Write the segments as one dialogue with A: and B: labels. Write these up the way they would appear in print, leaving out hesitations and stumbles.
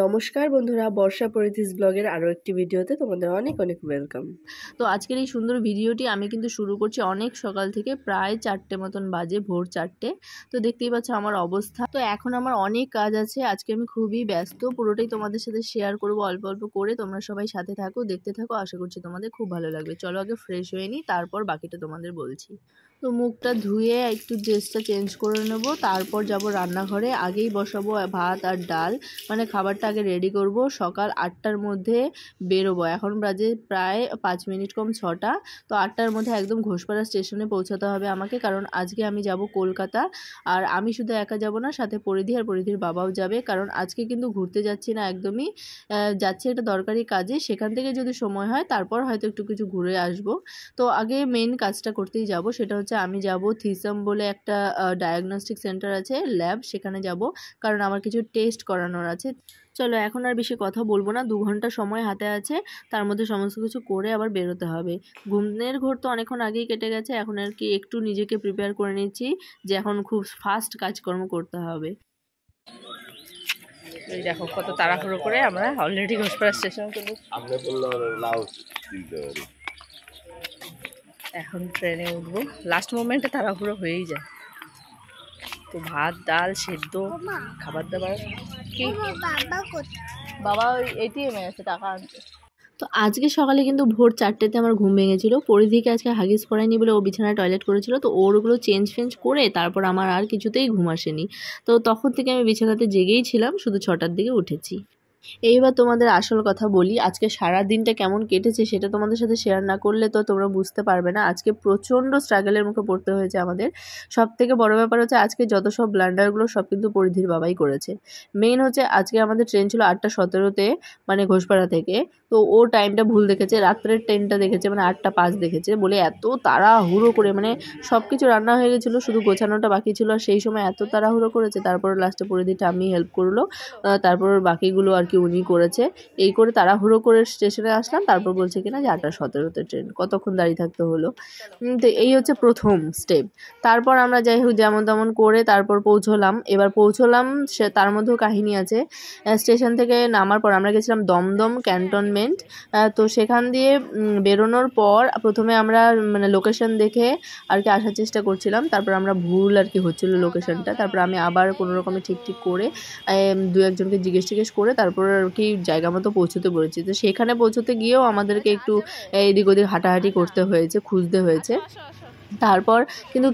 A: নমস্কার বন্ধুরা, বর্ষা পরিধিস ব্লগের আরও একটি ভিডিওতে তোমাদের অনেক অনেক ওয়েলকাম। তো আজকের এই সুন্দর ভিডিওটি আমি কিন্তু শুরু করছি অনেক সকাল থেকে, প্রায় 4টে মতন বাজে, ভোর 4টে। তো দেখতেই পাচ্ছ আমার অবস্থা। তো এখন আমার অনেক কাজ আছে, আজকে আমি খুবই ব্যস্ত, পুরোটাই তোমাদের সাথে শেয়ার করবো অল্প অল্প করে। তোমরা সবাই সাথে থাকো, দেখতে থাকো, আশা করছি তোমাদের খুব ভালো লাগবে। চলো আগে ফ্রেশ হয়ে নিই, তারপর বাকিটা তোমাদের বলছি। তো মুখটা ধুয়ে একটু ড্রেসটা চেঞ্জ করে নেব, তারপর যাব রান্নাঘরে। আগেই বসাবো ভাত আর ডাল, মানে খাবারটা আগে রেডি করব। সকাল 8টার মধ্যে বেরোবো, এখন বাজে প্রায় 5 মিনিট কম 6টা। তো 8টার মধ্যে একদম ঘোষপাড়া স্টেশনে পৌঁছাতে হবে আমাকে, কারণ আজকে আমি যাব কলকাতা। আর আমি শুধু একা যাব না, সাথে পরিধি আর পরিধির বাবাও যাবে, কারণ আজকে কিন্তু ঘুরতে যাচ্ছি না একদমই, যাচ্ছি একটা দরকারি কাজে। সেখান থেকে যদি সময় হয় তারপর হয়তো একটু কিছু ঘুরে আসব। তো আগে মেন কাজটা করতেই যাব, সেটা হচ্ছে আমি যাব থিসাম বলে একটা ডায়াগনস্টিক সেন্টার আছে, ল্যাব, সেখানে যাব, কারণ আমার কিছু টেস্ট করানোর আছে। চলো এখন আর বেশি কথা বলবো না, 2 ঘন্টা সময় হাতে আছে, তার মধ্যে সমস্ত কিছু করে আবার বেরোতে হবে। ঘুমের ঘোর তো অনেকক্ষণ আগেই কেটে গেছে, এখন আর কি একটু নিজেকে প্রিপেয়ার করে নিচ্ছি যে এখন খুব ফাস্ট কাজকর্ম করতে হবে। এই দেখো কত তাড়াহুড়ো করে আমরা অলরেডি ঘোষপাড়া স্টেশনে চলে এখন ট্রেনে উঠবো। লাস্ট মোমেন্টে তাড়াহুড়ো হয়েই যায়। তো ভাত ডাল সেদ্ধ খাবার দাবার। কি বাবা ওই এটিএমে আছে টাকা আনতে। তো আজকে সকালে কিন্তু ভোর 4টেতে আমার ঘুম ভেঙেছিল। পরিধিকে আজকে হাগিস পরায়নি বলে ও বিছানায় টয়লেট করেছিল, তো ওরগুলো চেঞ্জ করে তারপর আমার আর কিছুতেই ঘুম আসেনি। তো তখন থেকে আমি বিছানাতে জেগেই ছিলাম, শুধু 6টার দিকে উঠেছি। এইবার তোমাদের আসল কথা বলি, আজকে সারা দিনটা কেমন কেটেছে সেটা তোমাদের সাথে শেয়ার না করলে তো তোমরা বুঝতে পারবে না। আজকে প্রচণ্ড স্ট্রাগলের মুখে পড়তে হয়েছে আমাদের। সব থেকে বড় ব্যাপার হচ্ছে আজকে যত সব ব্লান্ডারগুলো সব কিন্তু পরিধির বাবাই করেছে। মেইন হচ্ছে আজকে আমাদের ট্রেন ছিল 8টা 17তে, মানে ঘোষপাড়া থেকে। তো ও টাইমটা ভুল দেখেছে, রাত্রের ট্রেনটা দেখেছে, মানে 8টা 5 দেখেছে বলে এত তাড়াহুড়ো করে, মানে সব কিছু রান্না হয়ে গেছিলো, শুধু গোছানোটা বাকি ছিল, আর সেই সময় এত তাড়াহুড়ো করেছে। তারপর লাস্টে পরিধিটা আমি হেল্প করলো, তারপর বাকিগুলো আর কি উনি করেছে। এই করে তাড়াহুড়ো করে স্টেশনে আসলাম, তারপর বলছে কিনা যে 8টা 17তে ট্রেন, কতক্ষণ দাঁড়িয়ে থাকতে হলো। তো এই হচ্ছে প্রথম স্টেপ। তারপর আমরা যাই হোক যেমন তেমন করে তারপর পৌঁছলাম। এবার পৌঁছলাম, সে তার মধ্যেও কাহিনী আছে। স্টেশন থেকে নামার পর আমরা গেছিলাম দমদম ক্যান্টনমেন্ট। তো সেখান দিয়ে বেরোনোর পর প্রথমে আমরা মানে লোকেশন দেখে আর কি আসার চেষ্টা করছিলাম, তারপর আমরা ভুল আর কি হচ্ছিলো লোকেশনটা। তারপর আমি আবার কোনো রকমে ঠিক করে 2-1জনকে জিজ্ঞেস করে তারপর আর কি জায়গা মতো পৌঁছতে বলেছি। তো সেখানে পৌঁছতে গিয়েও আমাদেরকে একটু এদিক ওদিক হাঁটাহাঁটি করতে হয়েছে, খুঁজতে হয়েছে। তারপর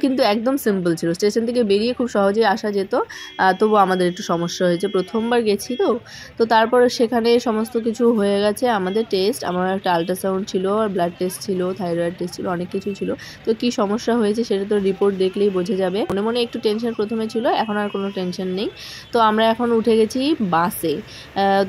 A: কিন্তু একদম সিম্পল ছিল, স্টেশন থেকে বেরিয়ে খুব সহজেই আসা যেত। তবু আমাদের একটু সমস্যা হয়েছে, প্রথমবার গেছি তো তারপর সেখানে সমস্ত কিছু হয়ে গেছে। আমাদের টেস্ট, আমার একটা আল্ট্রাসাউন্ড ছিল, আর ব্লাড টেস্ট ছিল, থাইরয়েড টেস্ট ছিল, অনেক কিছু ছিল। তো কি সমস্যা হয়েছে সেটা তো রিপোর্ট দেখলেই বোঝা যাবে। মনে মনে একটু টেনশন প্রথমে ছিল, এখন আর কোনো টেনশন নেই। তো আমরা এখন উঠে গেছি বাসে।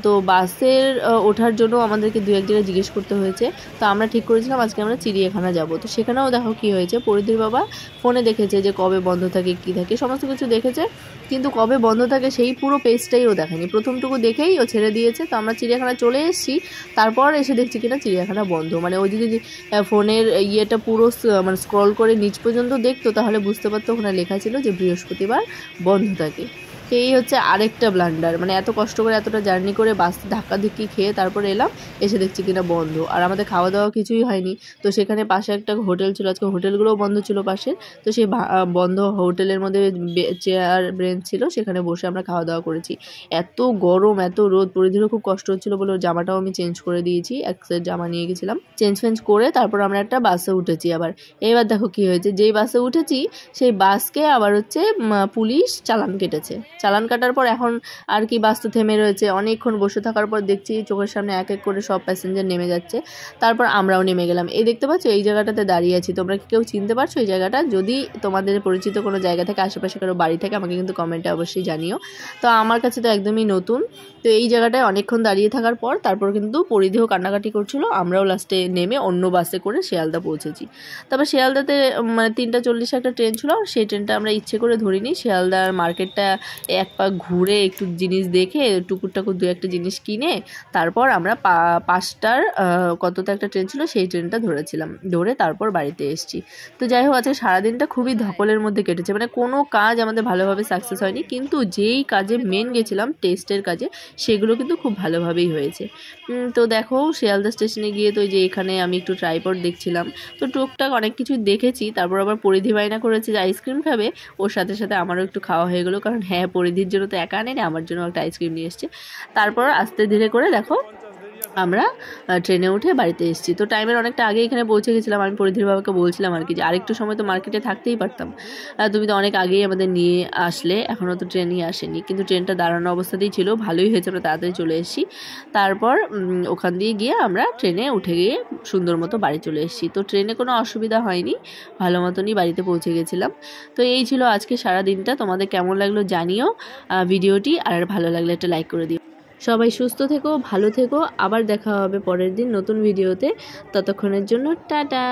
A: তো বাসের ওঠার জন্য আমাদেরকে 2-1 জায়গায় জিজ্ঞেস করতে হয়েছে। তো আমরা ঠিক করেছিলাম আজকে আমরা চিড়িয়াখানা যাব। তো সেখানেও দেখো কি হয়েছে, পরিধির বাবা ফোনে দেখেছে যে কবে বন্ধ থাকে কী থাকে সমস্ত কিছু দেখেছে, কিন্তু কবে বন্ধ থাকে সেই পুরো পেজটাই ও দেখেনি, প্রথমটুকু দেখেই ও ছেড়ে দিয়েছে। তো আমরা চিড়িয়াখানা চলে এসেছি, তারপর এসে দেখছি কিনা চিড়িয়াখানা বন্ধ। মানে ও যদি ফোনের ইয়েটা পুরো মানে স্ক্রল করে নিচ পর্যন্ত দেখতো তাহলে বুঝতে পারতো ওখানে লেখা ছিল যে বৃহস্পতিবার বন্ধ থাকে। এই হচ্ছে আরেকটা ব্লান্ডার, মানে এত কষ্ট করে এতটা জার্নি করে বাস ধাক্কাধিক্কি খেয়ে তারপর এলাম, এসে দেখছি কিনা বন্ধ। আর আমাদের খাওয়া দাওয়া কিছুই হয়নি। তো সেখানে পাশে একটা হোটেল ছিল, আজকে হোটেলগুলোও বন্ধ ছিল পাশে। তো সেই বন্ধ হোটেলের মধ্যে চেয়ার বেঞ্চ ছিল, সেখানে বসে আমরা খাওয়া দাওয়া করেছি। এত গরম এত রোদ, পরিধিরও খুব কষ্ট হচ্ছিলো বলে জামাটাও আমি চেঞ্জ করে দিয়েছি, এক সেট জামা নিয়ে গেছিলাম, চেঞ্জ করে তারপর আমরা একটা বাসে উঠেছি। আবার এবার দেখো কি হয়েছে, যেই বাসে উঠেছি সেই বাসকে আবার হচ্ছে পুলিশ চালান কেটেছে। চালান কাটার পর এখন আর কি বাস তো থেমে রয়েছে, অনেকক্ষণ বসে থাকার পর দেখছি চোখের সামনে এক এক করে সব প্যাসেঞ্জার নেমে যাচ্ছে। তারপর আমরাও নেমে গেলাম। এই দেখতে পাচ্ছ এই জায়গাটাতে দাঁড়িয়ে আছি, তোমরা কি কেউ চিনতে পারছো এই জায়গাটা? যদি তোমাদের পরিচিত কোনো জায়গা থেকে, আশেপাশে কারো বাড়ি থেকে, আমাকে কিন্তু কমেন্টে অবশ্যই জানিও। তো আমার কাছে তো একদমই নতুন। তো এই জায়গাটায় অনেকক্ষণ দাঁড়িয়ে থাকার পর তারপর কিন্তু পরিধিও কান্নাকাটি করছিল, আমরাও লাস্টে নেমে অন্য বাসে করে শিয়ালদা পৌঁছেছি। তারপর শিয়ালদাতে মানে 3টা 40 একটা ট্রেন ছিল, সেই ট্রেনটা আমরা ইচ্ছে করে ধরিনি, শিয়ালদার মার্কেটটা এক পাক ঘুরে একটু জিনিস দেখে টুকুর টাকুর দু একটা জিনিস কিনে তারপর আমরা 5টার কতটা একটা ট্রেন ছিল সেই ট্রেনটা ধরেছিলাম, ধরে তারপর বাড়িতে এসেছি। তো যাই হোক আজকে সারাদিনটা খুবই ধকলের মধ্যে কেটেছে, মানে কোনো কাজ আমাদের ভালোভাবে সাকসেস হয়নি, কিন্তু যেই কাজে মেন গেছিলাম টেস্টের কাজে সেগুলো কিন্তু খুব ভালোভাবেই হয়েছে। তো দেখো শিয়ালদা স্টেশনে গিয়ে তো যে এখানে আমি একটু ট্রাইপড দেখছিলাম, তো টুকটাক অনেক কিছু দেখেছি। তারপর আবার পরিধি বায়না করেছে যে আইসক্রিম খাবে, ওর সাথে সাথে আমারও একটু খাওয়া হয়ে গেলো, কারণ হ্যাঁ পরিধির জন্য তো একা আনেনি, আমার জন্য একটা আইসক্রিম নিয়ে এসছে। তারপর আস্তে ধীরে করে দেখো আমরা ট্রেনে উঠে বাড়িতে এসেছি। তো টাইমের অনেকটা আগে এখানে পৌঁছে গেছিলাম। আমি পরিধির বাবাকে বলছিলাম আর কি যে আরেকটু সময় তো মার্কেটে থাকতেই পারতাম, তুমি তো অনেক আগেই আমাদের নিয়ে আসলে, এখনও তো ট্রেনই আসেনি। কিন্তু ট্রেনটা দাঁড়ানো অবস্থাতেই ছিল, ভালোই হয়েছে আমরা তাড়াতাড়ি চলে এসেছি। তারপর ওখান দিয়ে গিয়ে আমরা ট্রেনে উঠে গিয়ে সুন্দর মতো বাড়ি চলে এসেছি। তো ট্রেনে কোনো অসুবিধা হয়নি, ভালো মতনই বাড়িতে পৌঁছে গেছিলাম। তো এই ছিল আজকে সারা দিনটা। তোমাদের কেমন লাগলো জানিও ভিডিওটি, আর ভালো লাগলে একটা লাইক করে দিও। সবাই সুস্থ থেকো, ভালো থেকো, আবার দেখা হবে পরের দিন নতুন ভিডিওতে। ততক্ষণের জন্য টাটা।